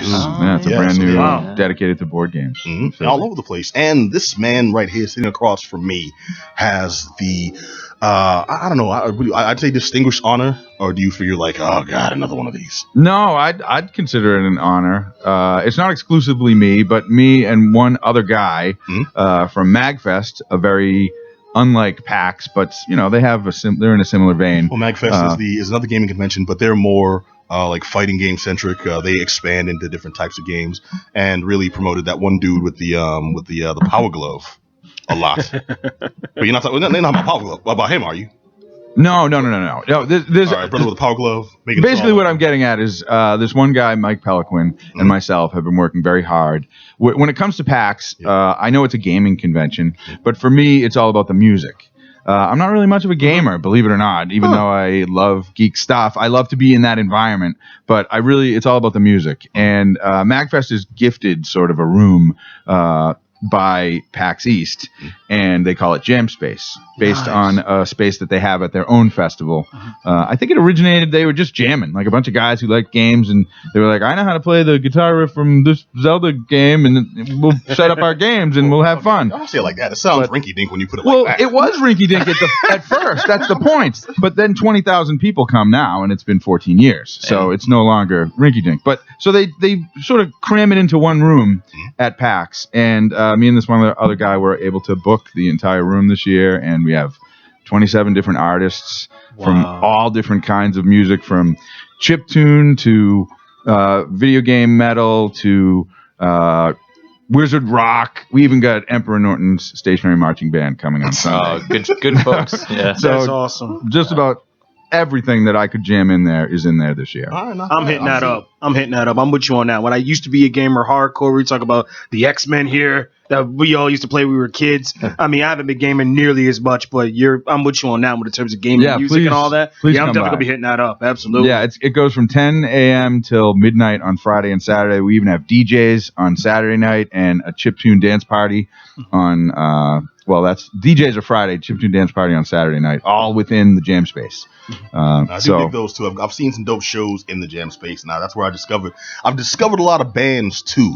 Yeah, it's a brand new, dedicated to board games. All over the place. And this man right here sitting across from me has the, I don't know, I'd say distinguished honor, or do you figure like, oh God, another one of these? No, I'd consider it an honor. It's not exclusively me, but me and one other guy from MagFest, a very unlike PAX, but they have they're in a similar vein. Well, MagFest is another gaming convention, but they're more like fighting game centric. They expand into different types of games, and really promoted that one dude with the Power Glove a lot. But you're not talking about Power Glove. About him, are you? No. There's all right, brother with a Power Glove. Basically, what I'm getting at is this one guy, Mike Peliquin, and myself have been working very hard. When it comes to PAX, I know it's a gaming convention, but for me, it's all about the music. I'm not really much of a gamer, believe it or not, even though I love geek stuff. I love to be in that environment, but it's all about the music. And MagFest is gifted sort of a room by PAX East, and they call it Jam Space, based on a space that they have at their own festival. I think it originated, they were just jamming, like a bunch of guys who like games, and they were like, I know how to play the guitar riff from this Zelda game, and we'll set up our games, and we'll have fun. Don't say it like that. It sounds rinky-dink when you put it like that. Well, it was rinky-dink at first. That's the point. But then 20,000 people come now, and it's been 14 years, so it's no longer rinky-dink. But so they sort of cram it into one room at PAX, and me and this one other guy were able to book the entire room this year, and we have 27 different artists from all different kinds of music, from chiptune to video game metal to wizard rock. We even got Emperor Norton's Stationary Marching Band coming on Sunday. Good folks. Yeah, so that's awesome. Just about everything that I could jam in there is in there this year. I'm hitting that up. I'm with you on that. When I used to be a gamer hardcore, we talk about the X-Men here that we all used to play when we were kids. I mean, I haven't been gaming nearly as much, but I'm with you on that in terms of gaming, music, and all that. I'm definitely going to be hitting that up. Absolutely. Yeah, it goes from 10 a.m. till midnight on Friday and Saturday. We even have DJs on Saturday night and a chiptune dance party on, that's DJs are Friday, chiptune dance party on Saturday night, all within the jam space. I do dig those too. I've seen some dope shows in the jam space. Now that's where I've discovered a lot of bands too.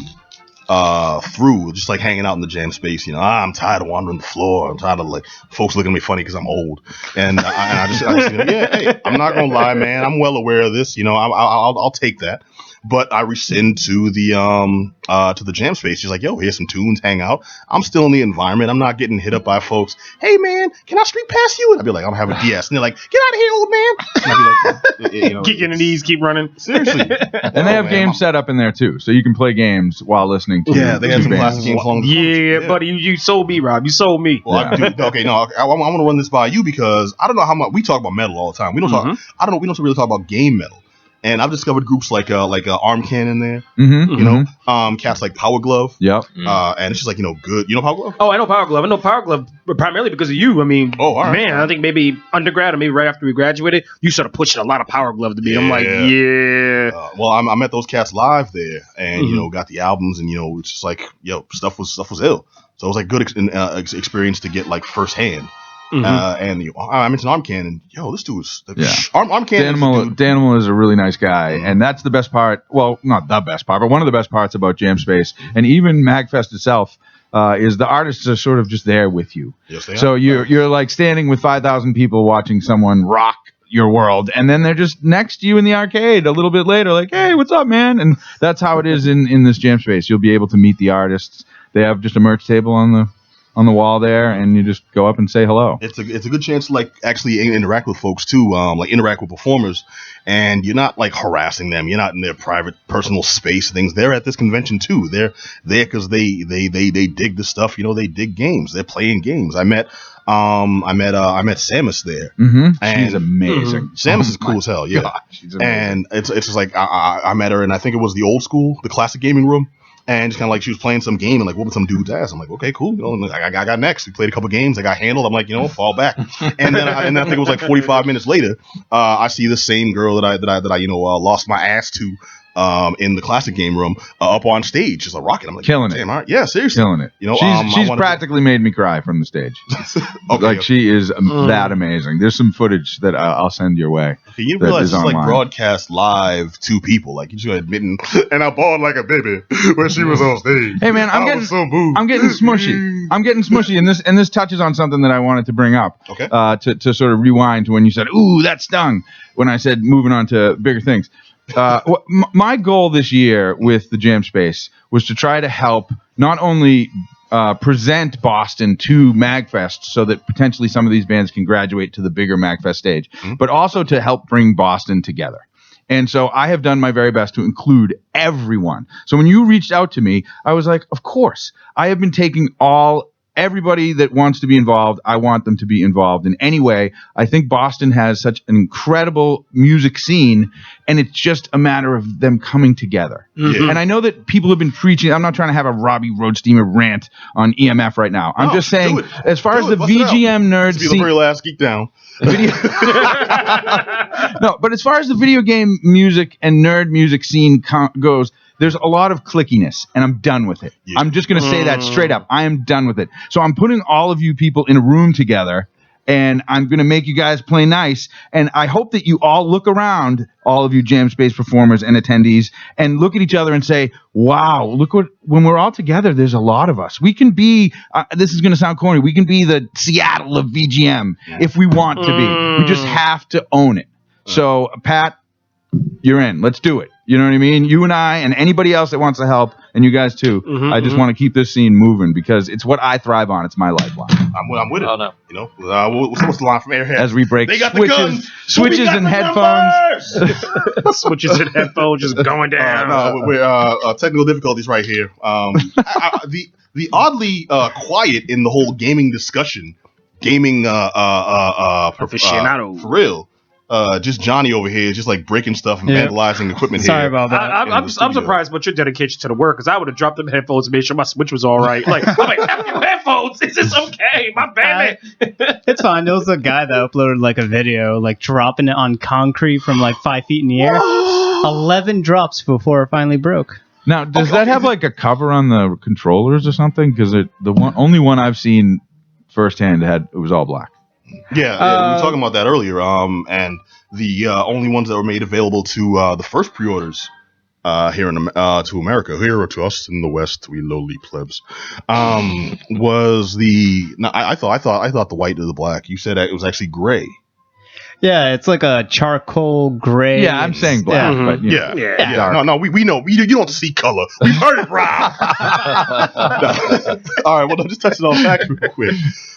Through just like hanging out in the jam space, I'm tired of wandering the floor. I'm tired of like folks looking at me funny because I'm old, and I just hey, I'm not gonna lie, man. I'm well aware of this. I'll take that, but I rescind to the jam space. She's like, yo, here's some tunes, hang out. I'm still in the environment. I'm not getting hit up by folks. Hey man, can I street pass you? And I'd be like, I'm having DS, and they're like, get out of here, old man. And I'd be like, kicking the knees, keep running. Seriously. And they have games set up in there too, so you can play games while listening to. Yeah, they had some classic games along the Yeah, buddy, you sold me, Rob. You sold me. Well, I want to run this by you because I don't know how much we talk about metal all the time. We don't talk. I don't know. We don't really talk about game metal. And I've discovered groups like Arm Cannon there, cats like Power Glove. Yep. And it's just like, good. You know Power Glove? Oh, I know Power Glove. I know Power Glove primarily because of you. I mean, I think maybe undergrad or maybe right after we graduated, you started pushing a lot of Power Glove to me. I'm like, I met those cats live there and, got the albums and, it's just like, stuff was ill. So it was like good experience to get like firsthand. And I mentioned Arm Cannon. Yo, this dude is Arm Cannon. Danimal is a really nice guy, and that's the best part. Well, not the best part, but one of the best parts about Jam Space, and even MagFest itself, is the artists are sort of just there with you. Yes, they are. So you're like standing with 5,000 people watching someone rock your world, and then they're just next to you in the arcade a little bit later, like, hey, what's up, man? And that's how it is in this Jam Space. You'll be able to meet the artists. They have just a merch table on the wall there, and you just go up and say hello. It's a good chance to like actually interact with folks too, like interact with performers, and you're not like harassing them. You're not in their private personal space things. They're at this convention too. They're there because they dig the stuff. They dig games. They're playing games. I met Samus there. And she's amazing. Samus is cool as hell. Yeah, God, and it's just like I met her, and I think it was the old school, the classic gaming room. And just kind of like she was playing some game and like whooping some dude's ass. I'm like, okay, cool. I got next. We played a couple games. I got handled. I'm like, fall back. And then I think it was like 45 minutes later. I see the same girl that I lost my ass to in the classic game room up on stage, just a rocket. I'm like, killing damn, it. all right. Yeah, seriously. Killing it. You know, she's practically made me cry from the stage. Okay. She is that amazing. There's some footage that I'll send your way. Okay, you realize it's like broadcast live to people. Like, you just admitting, and I bawled like a baby when she was on stage. Hey man, I'm getting smushy. I'm getting smushy, and this touches on something that I wanted to bring up. Okay. To sort of rewind to when you said, "Ooh, that stung," when I said moving on to bigger things. My goal this year with the Jam Space was to try to help not only present Boston to MagFest so that potentially some of these bands can graduate to the bigger MagFest stage, but also to help bring Boston together. And so I have done my very best to include everyone. So when you reached out to me, I was like, of course, I have been taking everybody that wants to be involved. I want them to be involved in any way. I think Boston has such an incredible music scene, and it's just a matter of them coming together. And I know that people have been preaching. I'm not trying to have a Robbie Roadsteamer rant on EMF right now. I'm just saying, as far as the VGM nerd scene, the very last Geek Down. No, but as far as the video game music and nerd music scene goes, there's a lot of clickiness, and I'm done with it. Yeah. I'm just going to say that straight up. I am done with it. So I'm putting all of you people in a room together, and I'm going to make you guys play nice. And I hope that you all look around, all of you Jam Space performers and attendees, and look at each other and say, wow, when we're all together, there's a lot of us. We can be, this is going to sound corny, we can be the Seattle of VGM if we want to be. We just have to own it. So, Pat, you're in. Let's do it. You know what I mean? You and I and anybody else that wants to help, and you guys too. I just want to keep this scene moving because it's what I thrive on. It's my lifeline. I'm with it. Oh, no. You know, what's the line from Airhead? As we break switches and headphones. Switches and headphones just going down. We're technical difficulties right here. The oddly quiet in the whole gaming discussion, aficionado for real. Just Johnny over here, just like breaking stuff and vandalizing equipment. Sorry about that. I'm surprised about your dedication to the work because I would have dropped them headphones and made sure my switch was all right. Like, I'm like, F you headphones. Is this okay? My bad. It's fine. There was a guy that uploaded like a video, like dropping it on concrete from like 5 feet in the air. 11 drops before it finally broke. Now, does that have like a cover on the controllers or something? Because only one I've seen firsthand it was all black. Yeah, we were talking about that earlier. And the only ones that were made available to the first pre-orders here to America, here to us in the West, we lowly plebs, was the. No, I thought the white or the black. You said it was actually gray. Yeah, it's like a charcoal gray. Yeah, I'm saying black, but yeah. No, we know. You don't have to see color. We've heard it, Rob. All right, well, just touching on facts real quick.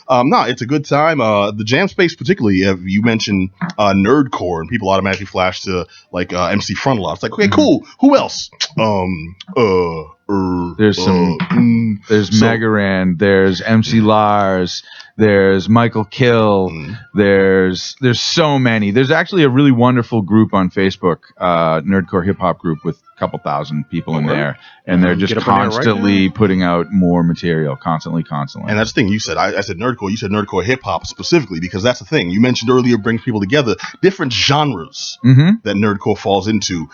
It's a good time. The Jam Space, particularly, you mentioned nerdcore, and people automatically flash to like MC Frontalot. It's like, okay, cool. Who else? There's Megaran. There's MC Lars. There's Michael Kill. There's so many. There's actually a really wonderful group on Facebook, nerdcore hip hop group with a couple thousand people in there, and they're just constantly putting out more material, constantly. And that's the thing you said. I said nerdcore. You said nerdcore hip hop specifically because that's the thing you mentioned earlier. Brings people together. Different genres that nerdcore falls into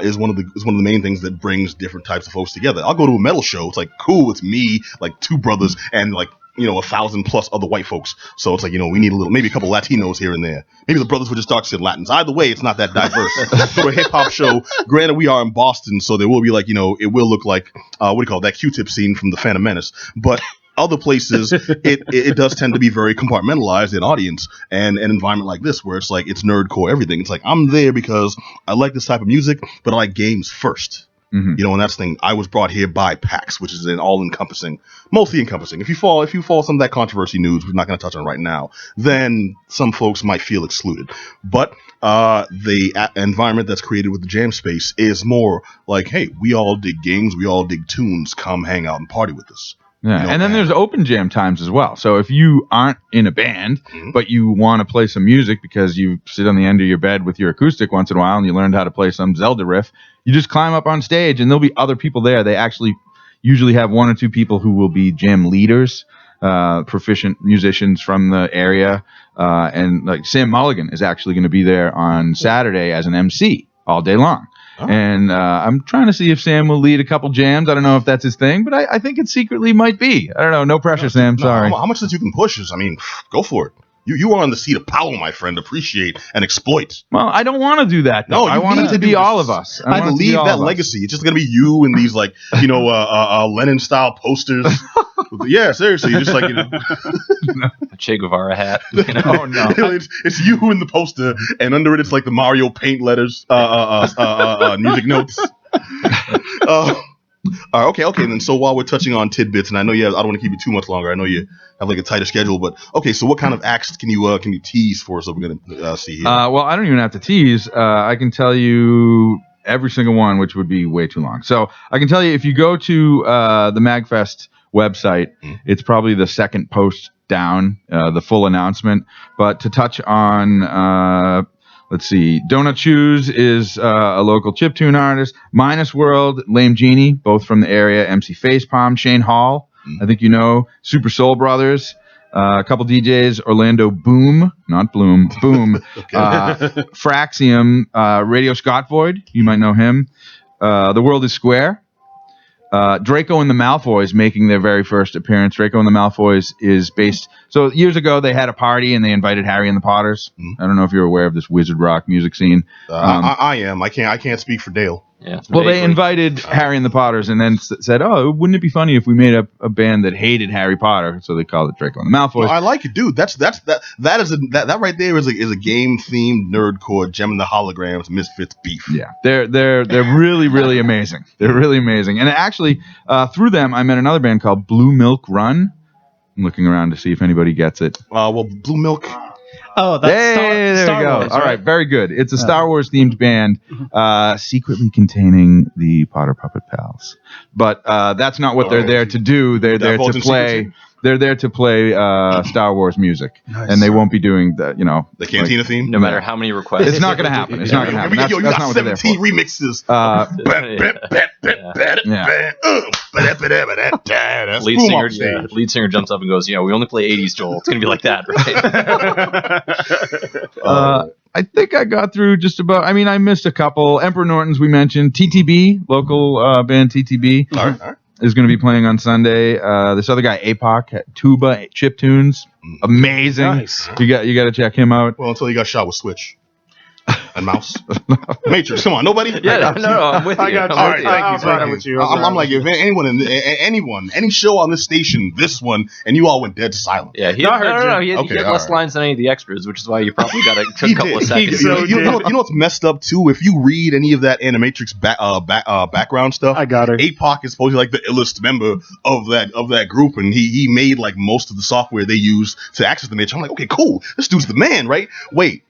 is one of the main things that brings different types of folks together. I'll go to a metal show. It's like cool. It's me, like two brothers, and like 1,000+ other white folks. So it's like, we need maybe a couple Latinos here and there. Maybe the brothers were just dark-skinned Latins. Either way, it's not that diverse. So a hip-hop show, granted, we are in Boston, so there will be like, it will look like, that Q-tip scene from The Phantom Menace. But other places, it does tend to be very compartmentalized in audience and an environment like this where it's like, it's nerdcore everything. It's like, I'm there because I like this type of music, but I like games first. And that's the thing. I was brought here by PAX, which is an all-encompassing, mostly encompassing. If you fall some of that controversy news, we're not going to touch on right now, then some folks might feel excluded. But the environment that's created with the Jam Space is more like, hey, we all dig games, we all dig tunes. Come hang out and party with us. Yeah, and then there's open jam times as well. So if you aren't in a band, but you want to play some music because you sit on the end of your bed with your acoustic once in a while and you learned how to play some Zelda riff, you just climb up on stage and there'll be other people there. They actually usually have one or two people who will be jam leaders, proficient musicians from the area. And like Sam Mulligan is actually going to be there on Saturday as an MC all day long. And I'm trying to see if Sam will lead a couple jams. I don't know if that's his thing, but I think it secretly might be. I don't know. No pressure, Sam. Sorry. How much that you can push is, I mean, go for it. You are on the seat of power, my friend. Appreciate and exploit. Well, I don't want to do that, though. No, I want it to be all of us. I believe that legacy. It's just going to be you and these, like, Lenin-style posters. Yeah, seriously. Just like, A Che Guevara hat. Oh, no. It's you in the poster, and under it, it's like the Mario Paint letters, music notes. Okay. And then so while we're touching on tidbits, and I know I don't want to keep you too much longer. I know you have like a tighter schedule, but okay. So what kind of acts can you tease for us that we're gonna see here? Well, I don't even have to tease. I can tell you every single one, which would be way too long. So I can tell you if you go to the MagFest website, it's probably the second post down, the full announcement. But to touch on. Let's see. Donut Shoes is a local chiptune artist. Minus World, Lame Genie, both from the area. MC Facepalm, Shane Hall, I think you know. Super Soul Brothers, a couple DJs. Orlando Boom, not Bloom, Boom. Fraxium, Radio Scott Void, you might know him. The World is Square. Draco and the Malfoys making their very first appearance. Draco and the Malfoys is based... So years ago, they had a party and they invited Harry and the Potters. I don't know if you're aware of this wizard rock music scene. I am. I can't speak for Dale. Yeah, well, they invited Harry and the Potters and then said, "Oh, wouldn't it be funny if we made a band that hated Harry Potter?" So they called it Draco and the Malfoys. No, I like it, dude. That right there is a game themed nerdcore Gem and the Holograms Misfits beef. Yeah, they're really really amazing. They're really amazing. And actually, through them, I met another band called Blue Milk Run. I'm looking around to see if anybody gets it. Well, Blue Milk. Oh, that's Star we go. Wars, All right, very good. It's a Star Wars themed band, secretly containing the Potter Puppet Pals. But that's not what they're there to do. They're there to play. They're there to play Star Wars music, and they won't be doing the the Cantina theme. No matter how many requests, it's not going to happen. It's not going to happen. You got 17 remixes. Lead singer jumps up and goes, "We only play 80s, Joel. It's going to be like that, right?" I think I got through just about. I mean, I missed a couple. Emperor Norton's we mentioned. TTB, local band TTB. All right. Is going to be playing on Sunday. This other guy, APOC, tuba chip tunes, amazing. Nice. You got to check him out. Well, until he got shot with Switch and mouse. Matrix, come on, nobody. Yeah, no, I'm with you. I got you. All right, Thank you. I'm like, if anyone, any show on this station, this one, and you all went dead silent. Yeah, he had less lines than any of the extras, which is why you probably got a couple of seconds. You know what's messed up too? If you read any of that Animatrix background stuff, I got her. APOC is supposedly like the illest member of that group, and he made like most of the software they use to access the Matrix. I'm like, okay, cool, this dude's the man, right? Wait.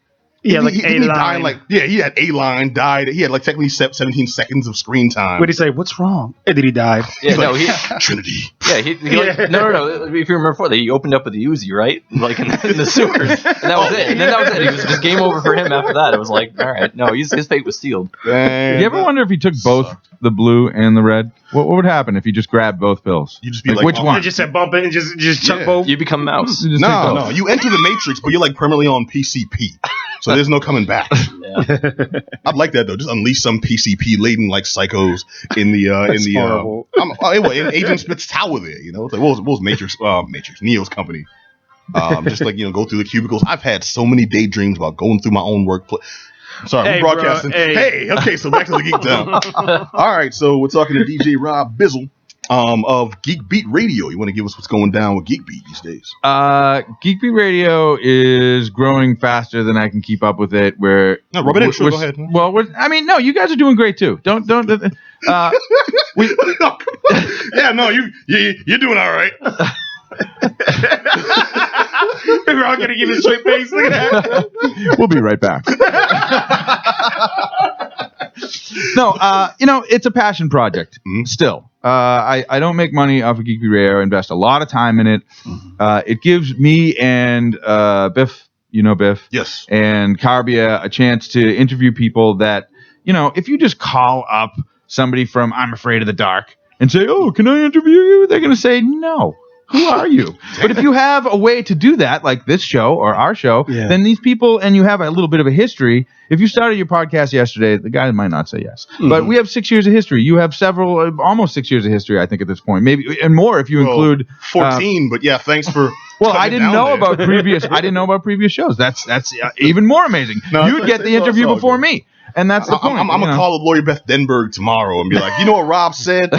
Yeah, like A-line. He had A-line, died. He had like technically 17 seconds of screen time. What did he say? What's wrong? And then he died. Yeah, no, Trinity. Yeah, no. If you remember before that, he opened up with the Uzi, right? Like in the sewers. And that was it. And then that was it. It was just game over for him after that. It was like, all right, no, his fate was sealed. Dang, you ever wonder if he took both the blue and the red? What would happen if he just grabbed both pills? You just be which one? You just said bump it and just chuck both. You become Mouse. No. You enter the Matrix, but you're like permanently on PCP. So there's no coming back. Yeah. I'd like that though. Just unleash some PCP laden like psychos in Agent Smith's tower there. It's like what was Matrix Neo's company. Just like go through the cubicles. I've had so many daydreams about going through my own workplace. Sorry, we're broadcasting. Bro, hey, okay, so back to the Geek Down. All right, so we're talking to DJ Rob Bizzle of Geek Beat Radio. You want to give us what's going down with Geek Beat these days? Geek Beat Radio is growing faster than I can keep up with it. Rub it in. Sure, go ahead. Well, no, you guys are doing great too. Don't. Yeah, no, you're doing all right. We're all gonna give it a straight face. Look at that. We'll be right back. No, it's a passion project. Still, I don't make money off of Geek Beat Radio. I invest a lot of time in it. It gives me and Biff, Biff, yes, and Carbia a chance to interview people that if you just call up somebody from I'm Afraid of the Dark and say, "Oh, can I interview you?" They're gonna say no. Who are you? But if you have a way to do that, like this show or our show, then these people, and you have a little bit of a history. If you started your podcast yesterday, the guy might not say yes. But we have 6 years of history. You have several, almost 6 years of history, I think, at this point. Maybe and more if you include 14. But yeah, thanks for. Well, I didn't know about previous. I didn't know about previous shows. That's even more amazing. You'd get the interview before me. And that's the point. I'm going to call Lori Beth Denberg tomorrow and be like, you know what Rob said?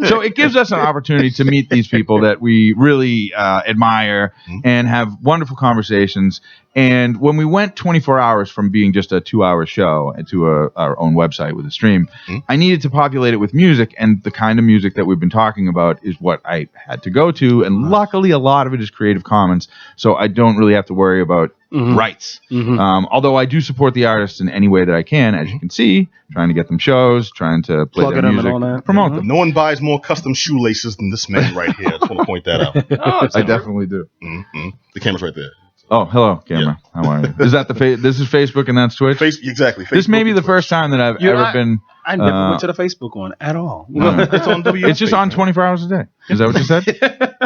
So it gives us an opportunity to meet these people that we really admire and have wonderful conversations. And when we went 24 hours from being just a 2-hour show to our own website with a stream, I needed to populate it with music. And the kind of music that we've been talking about is what I had to go to. And luckily, a lot of it is Creative Commons. So I don't really have to worry about rights. Although I do support the artists in any way that I can, as you can see, trying to get them shows, trying to play their music, promote them. No one buys more custom shoelaces than this man right here. I just want to point that out. I definitely do. The camera's right there. Oh, hello, camera. Yeah. How are you? Is that this is Facebook and that's Twitch? Exactly. This may be the first time that I've ever been. I never went to the Facebook one at all. It's on WEMF. It's just on 24 hours a day. Is that what you said?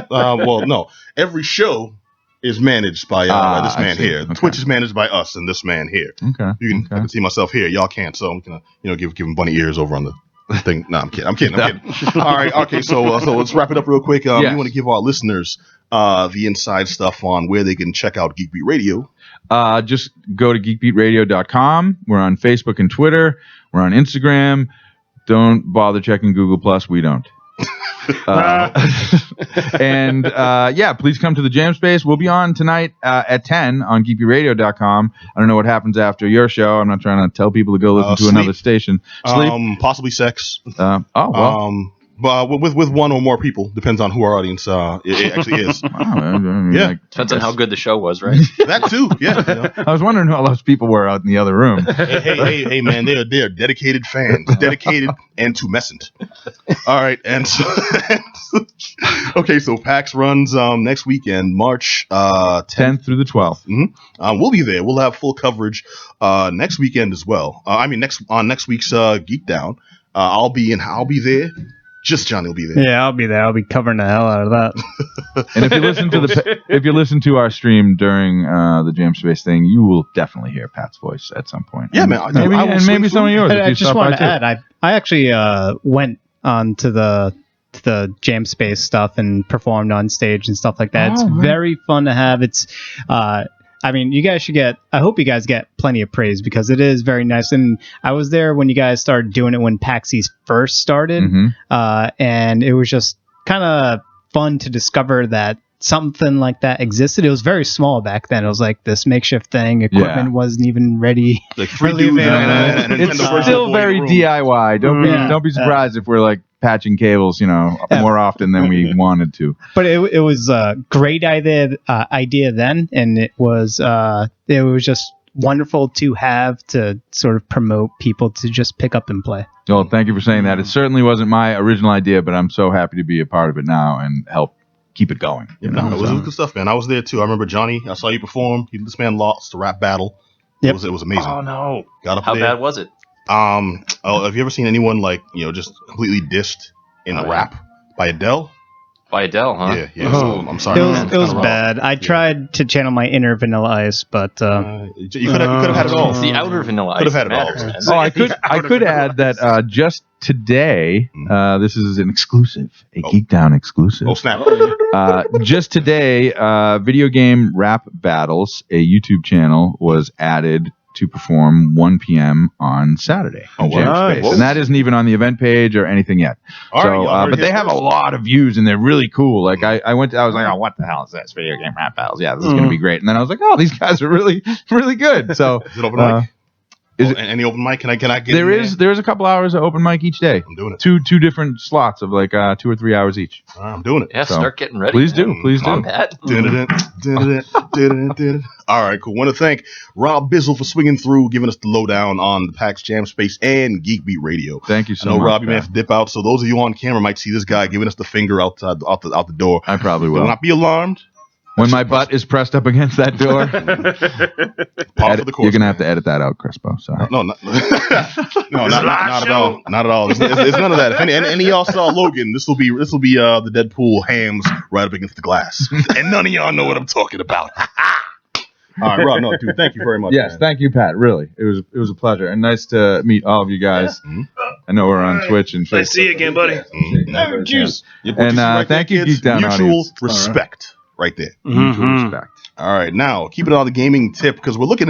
Well, no. Every show is managed by this man here. Okay. Twitch is managed by us and this man here. Okay. I can see myself here. Y'all can't. So I'm gonna give him bunny ears over on the thing. No, I'm kidding. All right. Okay. So let's wrap it up real quick. We want to give our listeners the inside stuff on where they can check out Geek Beat Radio. Just go to geekbeatradio.com. We're on Facebook and Twitter. We're on Instagram. Don't bother checking Google Plus. We don't. And please come to the Jam Space. We'll be on tonight at 10 on geekbeatradio.com. I don't know what happens after your show. I'm not trying to tell people to go listen to another station. Sleep. Possibly sex. But with one or more people, depends on who our audience it actually is. Depends on how good the show was, right? That too, yeah. I was wondering how those people were out in the other room. Hey, man, they're dedicated fans, dedicated and tumescent. All right, and so so PAX runs next weekend, March 10th through the 12th. We'll be there. We'll have full coverage next weekend as well. Next week's Geek Down. I'll be there. Just Johnny will be there. Yeah, I'll be there. I'll be covering the hell out of that. And if you listen to our stream during the Jam Space thing, you will definitely hear Pat's voice at some point. Yeah, man. Maybe some of yours. I just want to add, I actually went on to the Jam Space stuff and performed on stage and stuff like that. It's very fun to have. It's you guys should I hope you guys get plenty of praise because it is very nice. And I was there when you guys started doing it when PAX East first started. And it was just kind of fun to discover that something like that existed. It was very small back then. It was like this makeshift thing. Equipment wasn't even ready. Like 3D. It's still very DIY. Don't be surprised if we're like patching cables, more often than we wanted to. But it was a great idea then, and it was just wonderful to have to sort of promote people to just pick up and play. Well, thank you for saying that. It certainly wasn't my original idea, but I'm so happy to be a part of it now and help keep it going. It was good stuff, man. I was there too. I remember Johnny. I saw you perform. This man lost the rap battle. Yep. It was amazing. Oh no! Got up How there. bad was it? Have you ever seen anyone just completely dissed in a rap by Adele? By Adele, huh? Yeah. So, I'm sorry. It was bad. I tried to channel my inner Vanilla Ice, but you could have had it all. It's the outer Vanilla Ice. Could have had it all. I could add that just today, this is an exclusive, Geek Down exclusive. Oh snap! Just today, Video Game Rap Battles, a YouTube channel, was added to perform 1 p.m. on Saturday on Jam Space. And that isn't even on the event page or anything yet. But they have a lot of views and they're really cool. Like I was like, oh, what the hell is this? Video Game Rap Battles. Yeah, this is going to be great. And then I was like, oh, these guys are really, really good. So is it open mic? Any open mic? Can I get there's a couple hours of open mic each day. I'm doing it. Two different slots of like 2 or 3 hours each. I'm doing it. Yeah, start getting ready. Please do. Come on, Pat. All right, cool. Want to thank Rob Bizzle for swinging through, giving us the lowdown on the PAX Jam Space and Geek Beat Radio. Thank you so much. I know Rob, you may have to dip out, so those of you on camera might see this guy giving us the finger out the door. I probably will. Do not be alarmed. When my butt is pressed up against that door, you're gonna have to edit that out, Crispo. Sorry. No, not at all. Not at all. It's none of that. If any of y'all saw Logan, this will be the Deadpool hams right up against the glass, and none of y'all know what I'm talking about. All right, Rob. No, dude, thank you very much. Yes, man. thank you, Pat. Really, it was a pleasure and nice to meet all of you guys. Yeah. I know we're on Twitch and Facebook. Nice to see you again, buddy. Juice. And thank you, Geek Down Mutual audience. respect, right there. Mutual respect. All right, now keeping it on the gaming tip because we're looking